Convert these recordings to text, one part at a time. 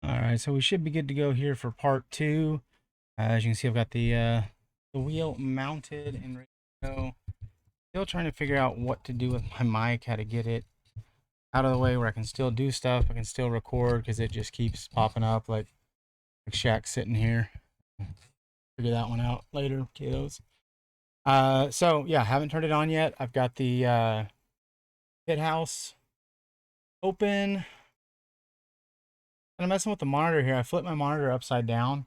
All right, so we should be good to go here for part two. As you can see, I've got the wheel mounted and ready to go. Still trying to figure out what to do with my mic, how to get it out of the way where I can still do stuff, I can still record because it just keeps popping up like Shaq sitting here. Figure that one out later, kiddos. So yeah, haven't turned it on yet. I've got the Pithouse open. I'm messing with the monitor here. I flipped my monitor upside down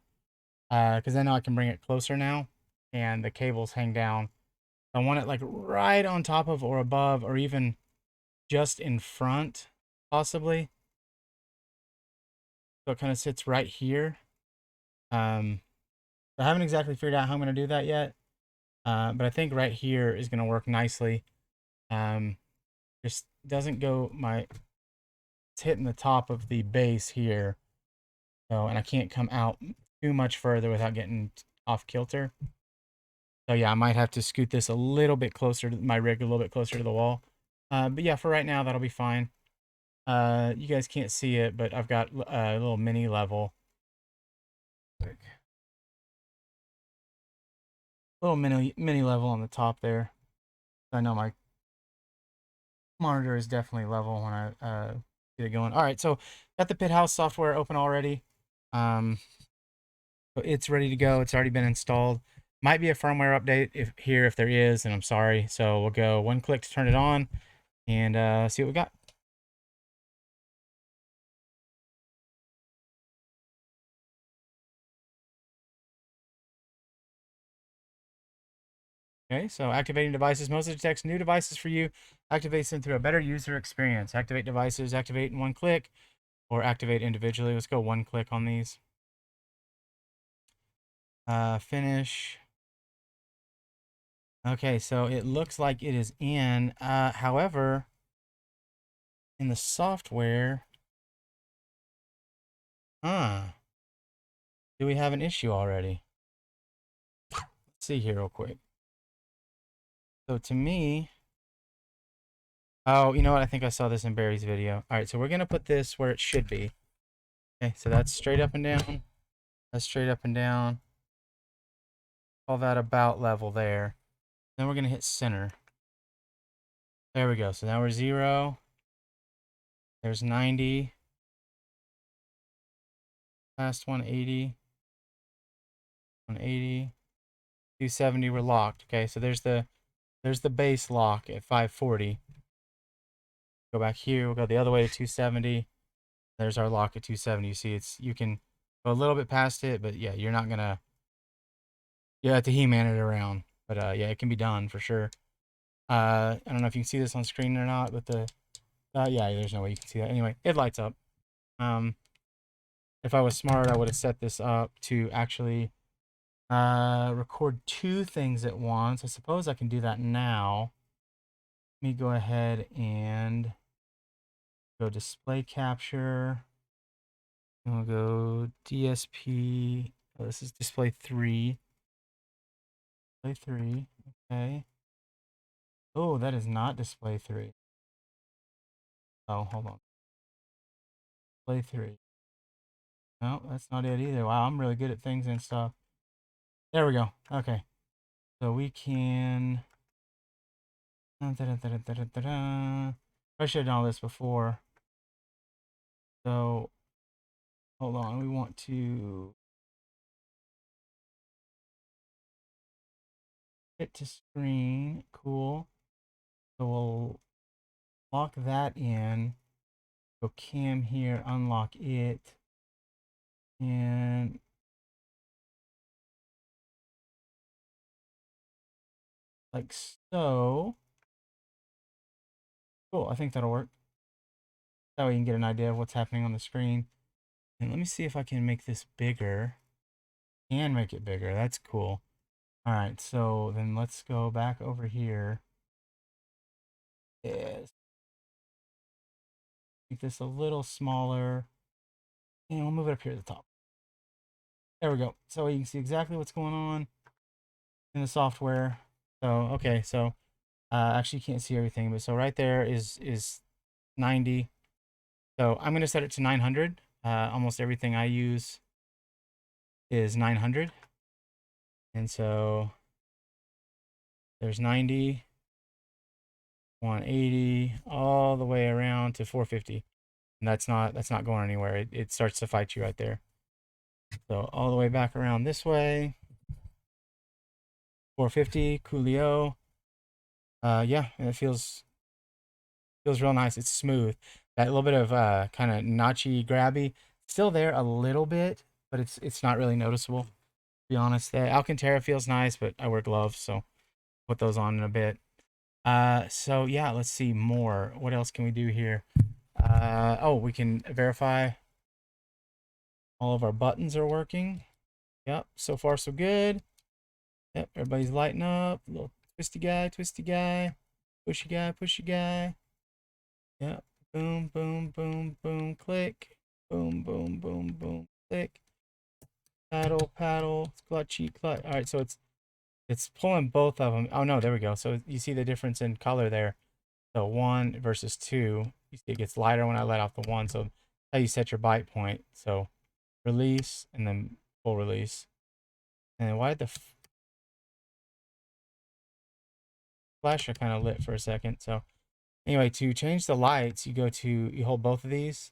because I know I can bring it closer now, and the cables hang down. I want it like right on top of or above or even just in front, possibly. So it kind of sits right here. Um, I haven't exactly figured out how I'm going to do that yet, but I think right here is going to work nicely. Just doesn't go it's hitting the top of the base here, so and I can't come out too much further without getting off kilter. So yeah, I might have to scoot this a little bit closer to my rig, a little bit closer to the wall. But yeah, for right now, that'll be fine. You guys can't see it, but I've got a little mini level. Little mini level on the top there. I know my monitor is definitely level when I get it going. All right, so got the Pithouse software open already. So it's ready to go. It's already been installed. Might be a firmware update if there is, and I'm sorry. So we'll go one click to turn it on and see what we got. Okay, so activating devices. Moza detects new devices for you. Activates them through a better user experience. Activate devices, activate in one click, or activate individually. Let's go one click on these. Finish. Okay, so it looks like it is in. However, in the software, do we have an issue already? Let's see here real quick. So to me, oh, you know what? I think I saw this in Barry's video. All right, so we're gonna put this where it should be. Okay, so that's straight up and down. That's straight up and down. All that about level there. Then we're gonna hit center. There we go. So now we're 0. There's 90. Last 180. 180. 270. We're locked. Okay, so there's the base lock at 540. Go back here. We'll go the other way to 270. There's our lock at 270. You see, you can go a little bit past it, but yeah, you're not gonna. You have to He-Man it around, but yeah, it can be done for sure. I don't know if you can see this on screen or not, but yeah, there's no way you can see that. Anyway, it lights up. If I was smart, I would have set this up to actually record two things at once. I suppose I can do that now. Let me go ahead and go display capture. And we'll go DSP. Oh, this is display 3. Display 3. Okay. Oh, that is not display 3. Oh, hold on. Display 3. No, that's not it either. Wow, I'm really good at things and stuff. There we go. Okay. So we can. I should have done all this before. So, hold on. We want to hit to screen. Cool. So we'll lock that in. Go cam here, unlock it. And like so. Cool. I think that'll work. That way you can get an idea of what's happening on the screen. And let me see if I can make this bigger. Can make it bigger. That's cool. All right, so then let's go back over here. Yes. Make this a little smaller. And we'll move it up here at the top. There we go. So you can see exactly what's going on in the software. So, okay, so actually you can't see everything, but so right there is 90. So I'm going to set it to 900. Almost everything I use is 900. And so there's 90, 180, all the way around to 450. And that's not going anywhere. It starts to fight you right there. So all the way back around this way. 450, coolio. Yeah, and it feels real nice. It's smooth. That little bit of kind of notchy, grabby, still there a little bit, but it's not really noticeable. To be honest, the Alcantara feels nice, but I wear gloves, so put those on in a bit. So yeah, let's see more. What else can we do here? Oh, we can verify all of our buttons are working. Yep, so far so good. Yep, everybody's lighting up. Little twisty guy, pushy guy, pushy guy. Yep, boom, boom, boom, boom, click. Boom, boom, boom, boom, click. Paddle, paddle, clutchy, clutch. All right, so it's pulling both of them. Oh no, there we go. So you see the difference in color there. So 1 versus 2. You see it gets lighter when I let off the 1. So that's how you set your bite point. So release and then full release. And then why did the flasher kind of lit for a second? So anyway, to change the lights, you hold both of these.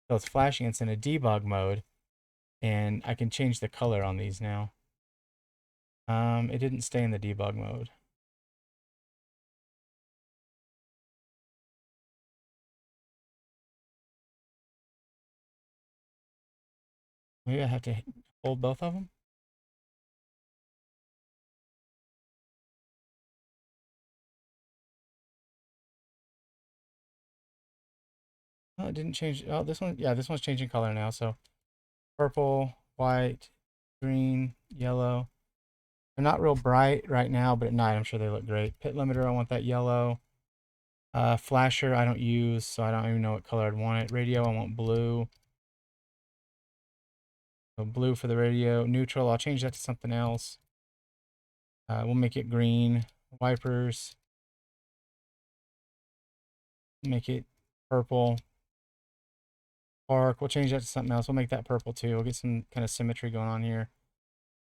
So it's flashing. It's in a debug mode. And I can change the color on these now. It didn't stay in the debug mode. Maybe I have to hold both of them. Oh, it didn't change. Oh, this one, yeah, this one's changing color now. So purple, white, green, yellow. They're not real bright right now, but at night I'm sure they look great. Pit limiter, I want that yellow. Flasher, I don't use, so I don't even know what color I'd want it. Radio, I want blue. So blue for the radio. Neutral, I'll change that to something else. We'll make it green. Wipers, make it purple. Park, we'll change that to something else. We'll make that purple too. We'll get some kind of symmetry going on here.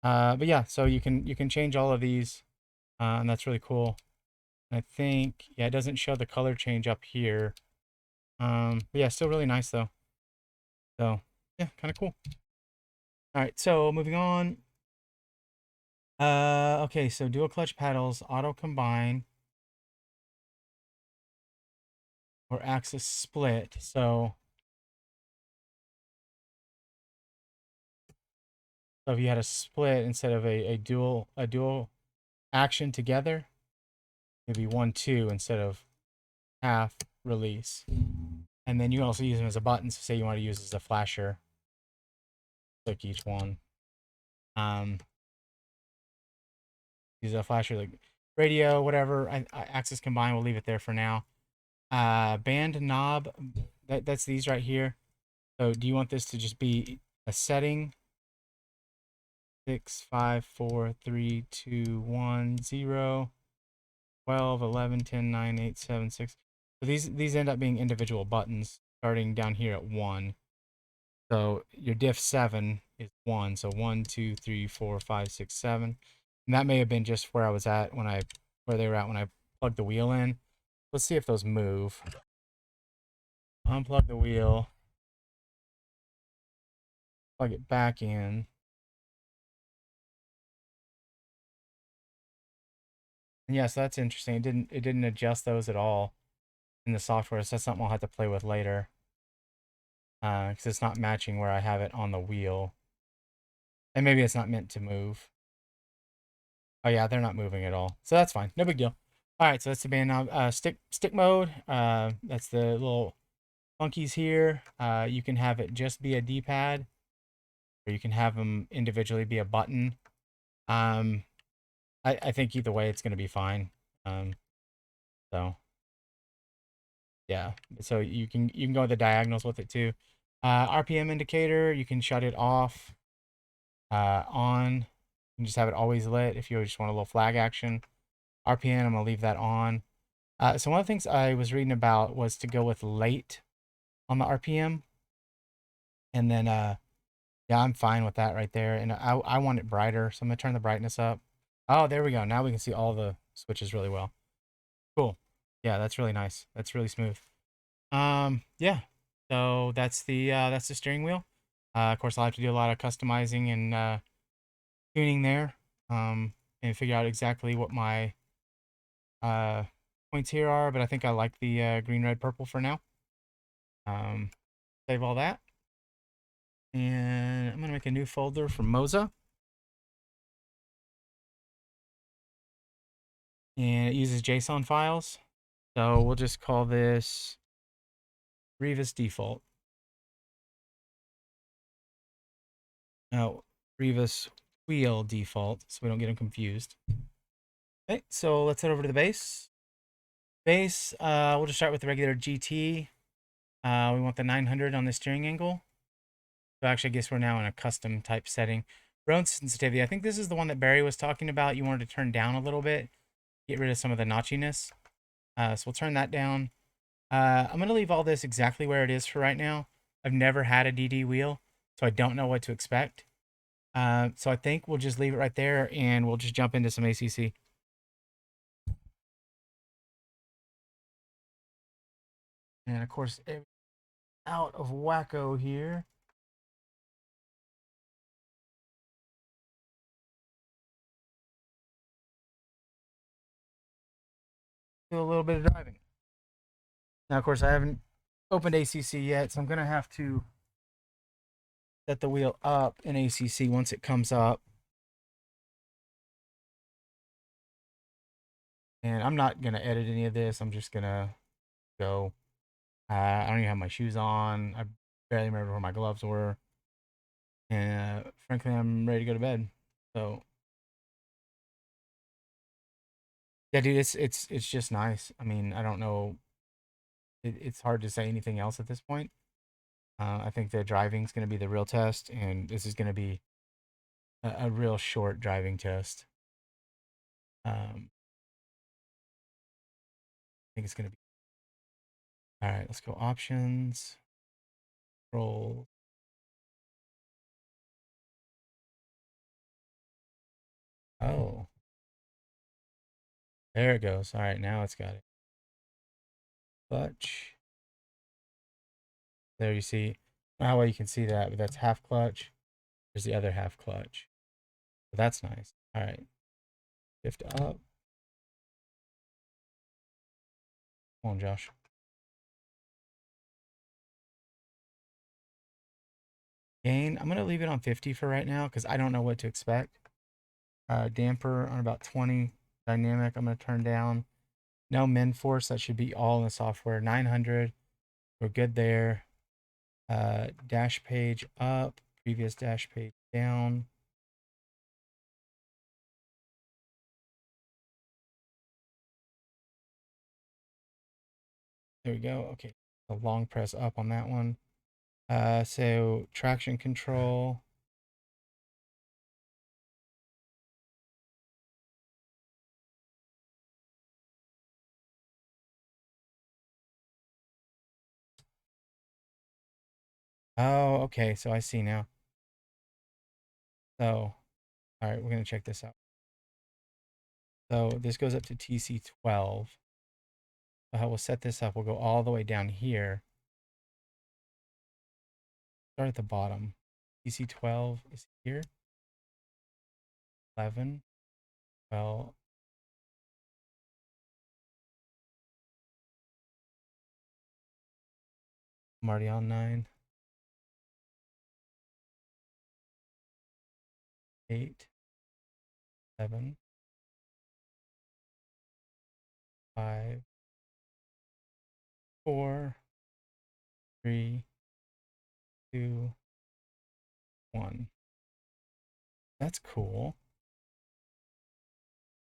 But yeah, so you can change all of these, and that's really cool. And I think, yeah, it doesn't show the color change up here. But yeah, still really nice though. So yeah, kind of cool. All right, so moving on. Okay, so dual clutch pedals, auto combine, or axis split. So if you had a split instead of a dual action together, it'd be 1-2 instead of half release. And then you can also use them as a button. So say you want to use as a flasher, click each one. Use a flasher like radio, whatever. Axis combine, we'll leave it there for now. Band knob, that's these right here. So do you want this to just be a setting? 6, 5, 4, 3, 2, 1, 0, 12, 11, 10, 9, 8, 7, 6. So these end up being individual buttons starting down here at 1. So your diff 7 is 1. So 1, 2, 3, 4, 5, 6, 7. And that may have been just where I was at where they were at when I plugged the wheel in. Let's see if those move. Unplug the wheel. Plug it back in. And yeah, so that's interesting. It didn't adjust those at all in the software. So that's something I'll have to play with later. Because it's not matching where I have it on the wheel. And maybe it's not meant to move. Oh yeah, they're not moving at all. So that's fine. No big deal. All right, so that's the band knob. Stick mode. That's the little funkies here. You can have it just be a D-pad, or you can have them individually be a button. I think either way it's going to be fine. So yeah, so you can go the diagonals with it too. RPM indicator, you can shut it off. On, you can just have it always lit if you just want a little flag action. RPM, I'm gonna leave that on. So one of the things I was reading about was to go with late on the RPM. And then yeah, I'm fine with that right there. And I want it brighter, so I'm gonna turn the brightness up. Oh, there we go. Now we can see all the switches really well. Cool. Yeah, that's really nice. That's really smooth. Yeah. So that's the steering wheel. Of course, I'll have to do a lot of customizing and tuning there. And figure out exactly what my uh points here are. But I think I like the green, red, purple for now. Um, save all that, and I'm gonna make a new folder for Moza, and it uses JSON files. So we'll just call this Revis default. No, Revis wheel default, so we don't get them confused. Okay, so let's head over to the base. Base, we'll just start with the regular GT. We want the 900 on the steering angle. So actually, I guess we're now in a custom type setting. Road sensitivity, I think this is the one that Barry was talking about. You wanted to turn down a little bit, get rid of some of the notchiness. So we'll turn that down. I'm going to leave all this exactly where it is for right now. I've never had a DD wheel, so I don't know what to expect. So I think we'll just leave it right there, and we'll just jump into some ACC. And of course, out of wacko here. Do a little bit of driving. Now, of course, I haven't opened ACC yet, so I'm going to have to set the wheel up in ACC once it comes up. And I'm not going to edit any of this. I'm just going to go. I don't even have my shoes on. I barely remember where my gloves were. And frankly, I'm ready to go to bed. So yeah, dude, it's just nice. I mean, I don't know. It's hard to say anything else at this point. I think the driving's going to be the real test, and this is going to be a real short driving test. I think it's going to be. All right, let's go options, roll. Oh, there it goes. All right, now it's got it. Clutch. There you see. I don't know how well you can see that, but that's half clutch. There's the other half clutch. So that's nice. All right, shift up. Come on, Josh. Gain, I'm going to leave it on 50 for right now because I don't know what to expect. Damper on about 20. Dynamic, I'm going to turn down. No min force, that should be all in the software. 900, we're good there. Dash page up, previous dash page down. There we go. Okay, a long press up on that one. So traction control. Oh, okay. So I see now. So, all right, we're going to check this out. So this goes up to TC12. So how we'll set this up, we'll go all the way down here. Start at the bottom. TC12 is here. 11, 12. I'm already on 9. 8, 7, 5, 4, 3, 2, 1. That's cool.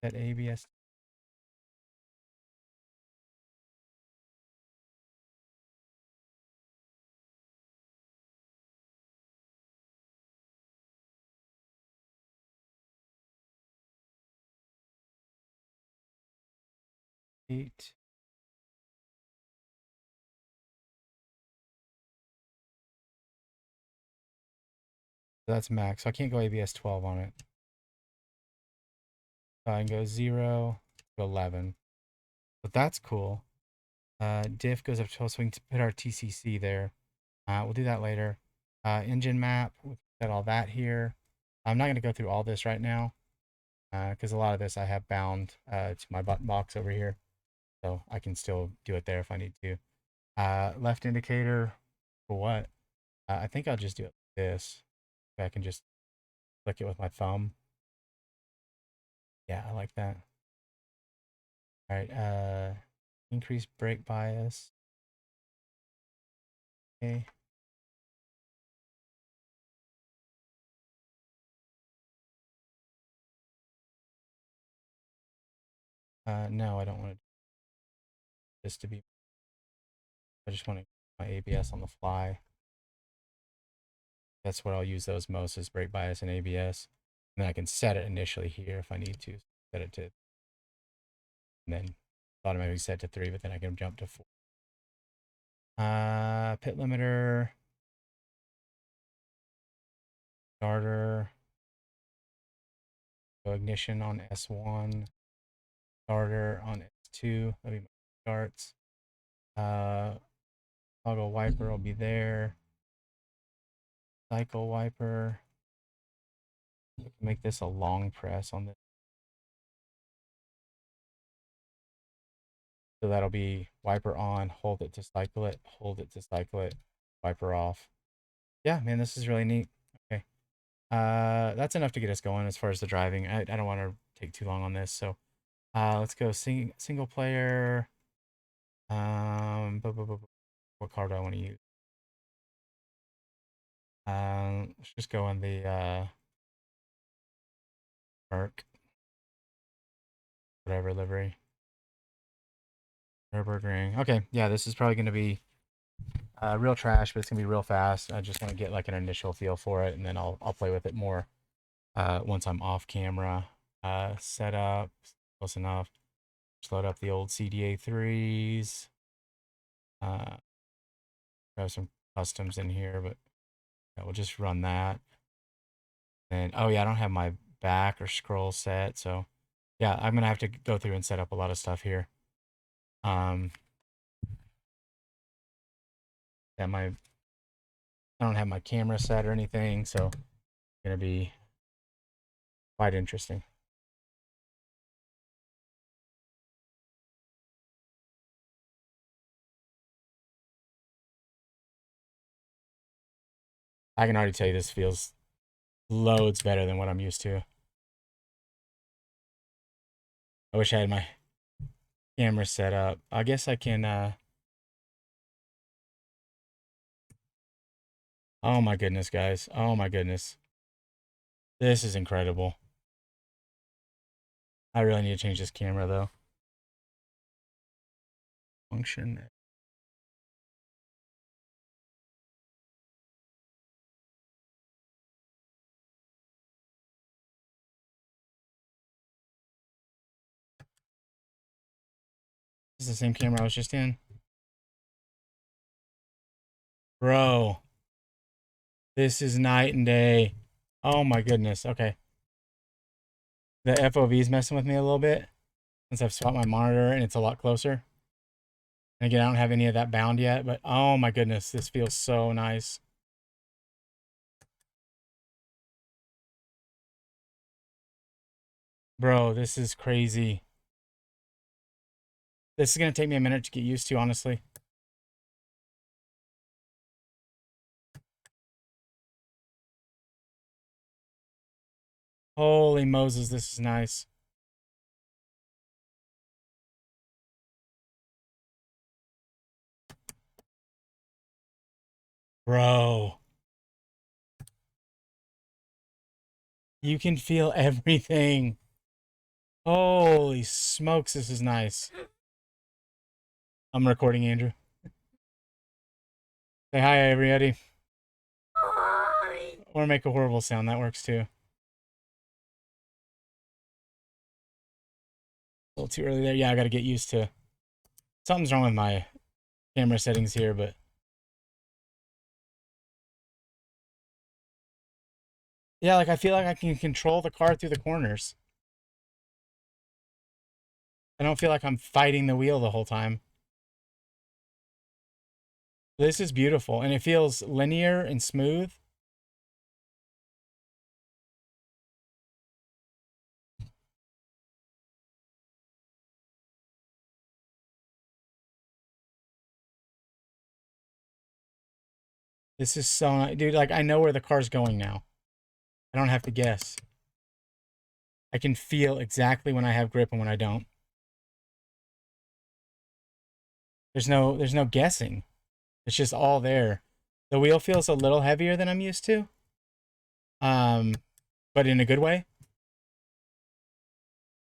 That ABS. 8. So that's max. So I can't go ABS 12 on it. So I can go 0 to 11. But that's cool. Diff goes up to 12, so we can put our TCC there. We'll do that later. Engine map, we'll set all that here. I'm not going to go through all this right now because a lot of this I have bound to my button box over here. So I can still do it there if I need to. Left indicator for what? I think I'll just do it like this. I can just click it with my thumb. Yeah, I like that. All right, increase brake bias. Okay. No, I don't want this to be. I just want to my ABS on the fly. That's what I'll use those most is brake bias and ABS. And then I can set it initially here if I need to. Set it to, and then automatically set to 3, but then I can jump to 4. Pit limiter, starter, so ignition on S1, starter on S2. That'll be my starts. Toggle wiper will be there. Cycle wiper. Make this a long press on this. So that'll be wiper on, hold it to cycle it, hold it to cycle it, wiper off. Yeah, man, this is really neat. Okay. That's enough to get us going as far as the driving. I don't want to take too long on this. So let's go single player. What car do I want to use? Let's just go in the Merc, whatever livery. Nürburgring. Okay, yeah, this is probably going to be real trash, but it's gonna be real fast. I just want to get like an initial feel for it, and then I'll play with it more once I'm off camera. Set up close enough. Just load up the old CDA3s. Have some customs in here, but yeah, we'll just run that. And oh yeah, I don't have my back or scroll set, so yeah, I'm gonna have to go through and set up a lot of stuff here. Yeah, I don't have my camera set or anything, so it's gonna be quite interesting. I can already tell you this feels loads better than what I'm used to. I wish I had my camera set up. I guess I can, oh my goodness, guys. Oh my goodness. This is incredible. I really need to change this camera though. Function. This is the same camera I was just in. Bro. This is night and day. Oh my goodness. Okay. The FOV is messing with me a little bit since I've swapped my monitor and it's a lot closer. And again, I don't have any of that bound yet, but oh my goodness, this feels so nice. Bro, this is crazy. This is going to take me a minute to get used to, honestly. Holy Moses, this is nice. Bro. You can feel everything. Holy smokes, this is nice. I'm recording, Andrew. Say hi, everybody. Hi. Or make a horrible sound. That works too. A little too early there. Yeah, I got to get used to. Something's wrong with my camera settings here, but Yeah, like I feel like I can control the car through the corners. I don't feel like I'm fighting the wheel the whole time. This is beautiful, and it feels linear and smooth. This is so nice. Dude, like I know where the car's going now. I don't have to guess. I can feel exactly when I have grip and when I don't. There's no guessing. It's just all there. The wheel feels a little heavier than I'm used to. Um, but in a good way.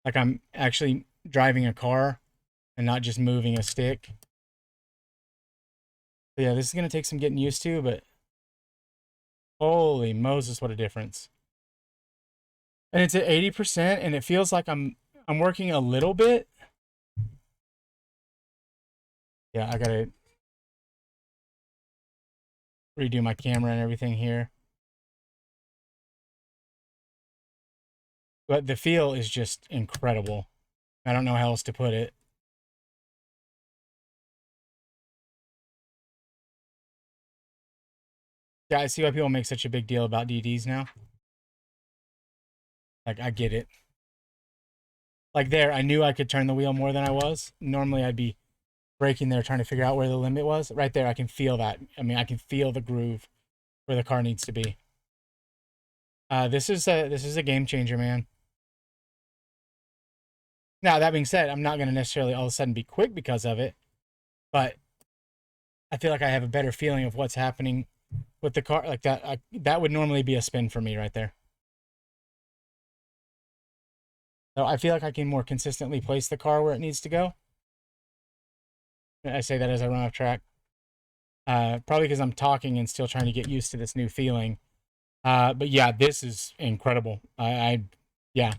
Like I'm actually driving a car and not just moving a stick. But yeah, this is gonna take some getting used to, but holy Moses, what a difference. And it's at 80%, and it feels like I'm working a little bit. Yeah, I gotta redo my camera and everything here. But the feel is just incredible. I don't know how else to put it. Yeah, I see why people make such a big deal about DDs now. Like, I get it. Like there, I knew I could turn the wheel more than I was. Normally, I'd be braking there trying to figure out where the limit was. Right there, I can feel that. I mean, I can feel the groove where the car needs to be. This is a game changer, man. Now that being said, I'm not going to necessarily all of a sudden be quick because of it, but I feel like I have a better feeling of what's happening with the car. Like that would normally be a spin for me right there. So I feel like I can more consistently place the car where it needs to go. I say that as I run off track. Probably because I'm talking and still trying to get used to this new feeling. But yeah, this is incredible. Yeah,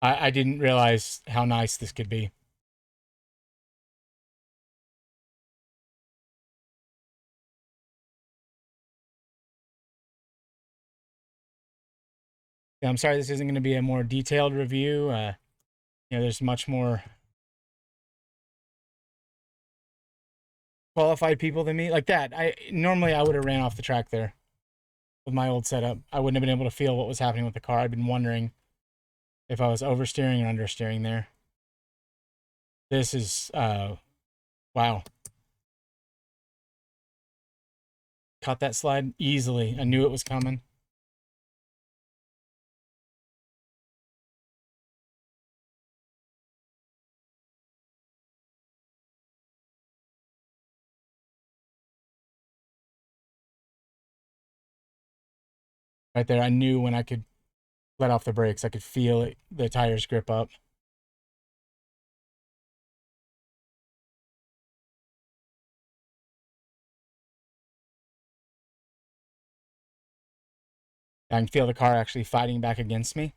I didn't realize how nice this could be. Yeah, I'm sorry this isn't going to be a more detailed review. There's much more qualified people than me. Like that, I would have ran off the track there with my old setup. I wouldn't have been able to feel what was happening with the car. I'd been wondering if I was oversteering or understeering there. This is wow. Caught that slide easily. I knew it was coming. Right there, I knew when I could let off the brakes, I could feel it, the tires grip up. I can feel the car actually fighting back against me.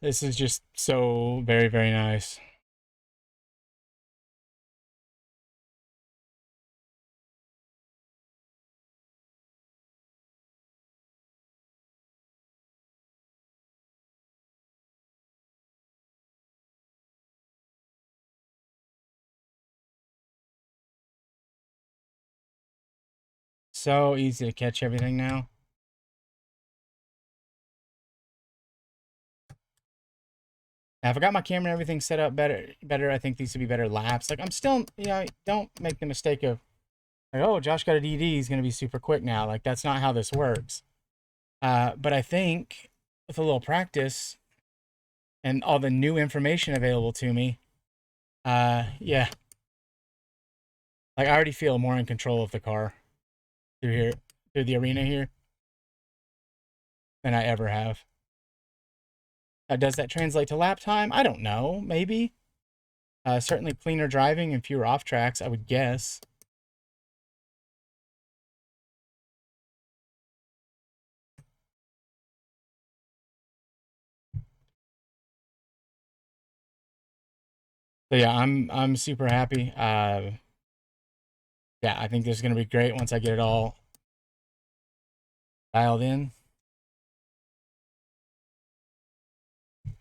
This is just so very, very nice. So easy to catch everything now. Now, if I got my camera and everything set up better, I think these would be better laps. Like I'm still, don't make the mistake of like, oh, Josh got a DD, he's gonna be super quick now. Like that's not how this works. But I think with a little practice and all the new information available to me, yeah, like I already feel more in control of the car through here, through the arena here than I ever have. Does that translate to lap time? I don't know. Maybe. Certainly cleaner driving and fewer off tracks, I would guess. So yeah, I'm super happy. Yeah, I think this is gonna be great once I get it all dialed in. Let's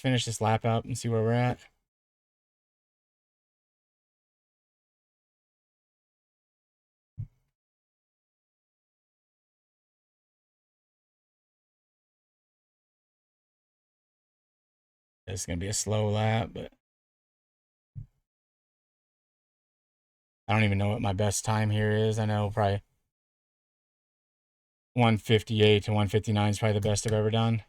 finish this lap up and see where we're at. It's gonna be a slow lap, but I don't even know what my best time here is. I know probably 158 to 159 is probably the best I've ever done.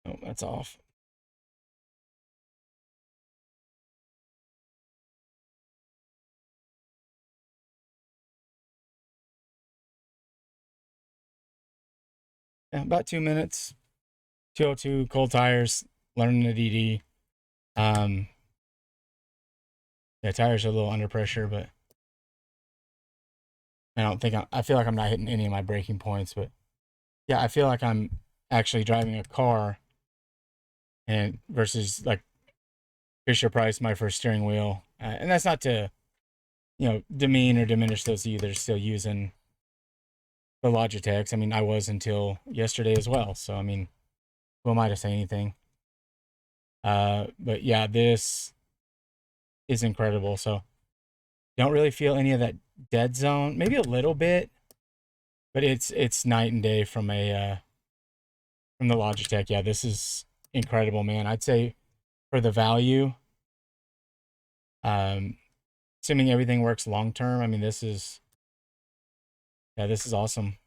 Oh, that's off. Yeah, about 2 minutes. 202, cold tires, learning the DD. Um, yeah, tires are a little under pressure, but I feel like I'm not hitting any of my braking points, but yeah, I feel like I'm actually driving a car and versus like Fisher Price, my first steering wheel. And that's not to, demean or diminish those of you that are still using the Logitechs. I mean, I was until yesterday as well. So, I mean, who am I to say anything? But yeah, this is incredible. So, don't really feel any of that dead zone. Maybe a little bit, but it's night and day from the Logitech. Yeah, this is incredible, man. I'd say for the value, um, assuming everything works long term, I mean, this is awesome,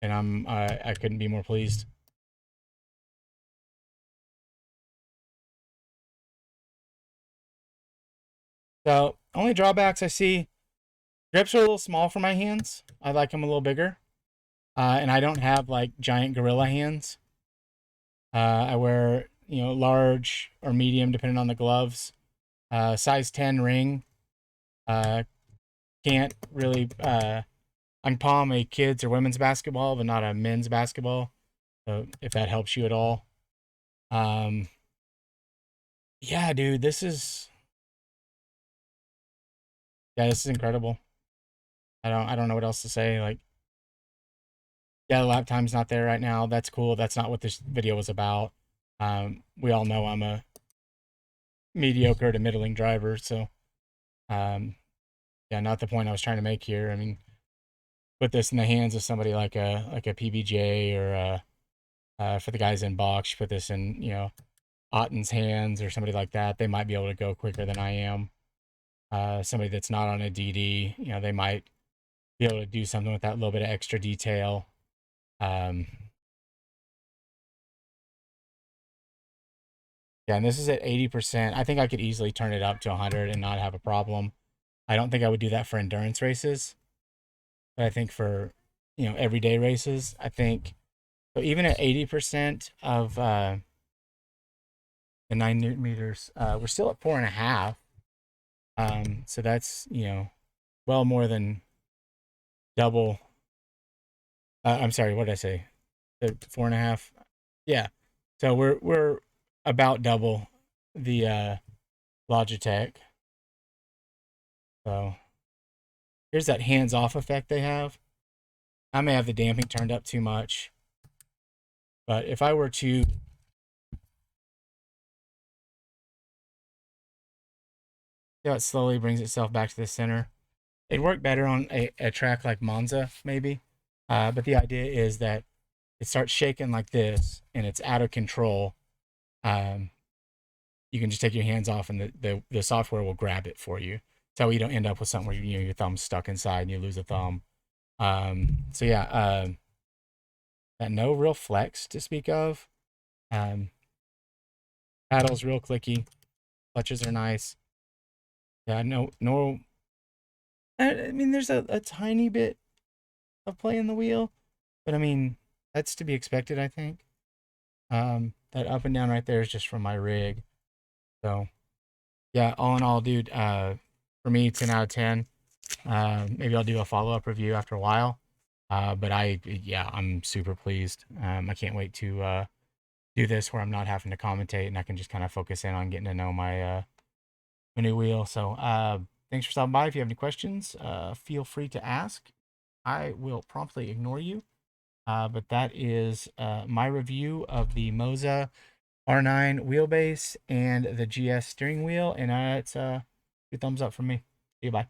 and I couldn't be more pleased. So only drawbacks I see: grips are a little small for my hands. I like them a little bigger, and I don't have like giant gorilla hands. I wear large or medium depending on the gloves. Size 10 ring. Uh, can't really. I can palm a kids or women's basketball, but not a men's basketball. So if that helps you at all. Um, yeah, dude, this is incredible. I don't know what else to say. Like, yeah, the lap time's not there right now. That's cool. That's not what this video was about. We all know I'm a mediocre to middling driver, so um, yeah, not the point I was trying to make here. I mean, put this in the hands of somebody like a PBJ or for the guys in box, put this in Otten's hands or somebody like that. They might be able to go quicker than I am. Somebody that's not on a DD, they might be able to do something with that little bit of extra detail. Um, yeah, and this is at 80%. I think I could easily turn it up to 100 and not have a problem. I don't think I would do that for endurance races, but I think for everyday races, I think so. Even at 80% of the 9 Newton meters, we're still at 4.5. So that's well more than double. I'm sorry, what did I say? The 4.5. Yeah. So we're about double the Logitech. So here's that hands-off effect they have. I may have the damping turned up too much, but if I were to see how it slowly brings itself back to the center, it'd work better on a track like Monza, maybe. But the idea is that it starts shaking like this and it's out of control. Um, you can just take your hands off and the software will grab it for you. So you don't end up with something where your thumb's stuck inside and you lose a thumb. So yeah, no real flex to speak of. Um, paddles real clicky, clutches are nice. Yeah, no. I mean, there's a tiny bit of play in the wheel, but I mean that's to be expected, I think. That up and down right there is just from my rig, so Yeah, all in all, dude, for me, 10 out of 10. Maybe I'll do a follow-up review after a while. But yeah, I'm super pleased. I can't wait to do this where I'm not having to commentate and I can just kind of focus in on getting to know my new wheel. So, thanks for stopping by. If you have any questions, feel free to ask. I will promptly ignore you. But that is my review of the Moza R9 wheelbase and the GS steering wheel, and it's 2 thumbs up from me. See you, bye.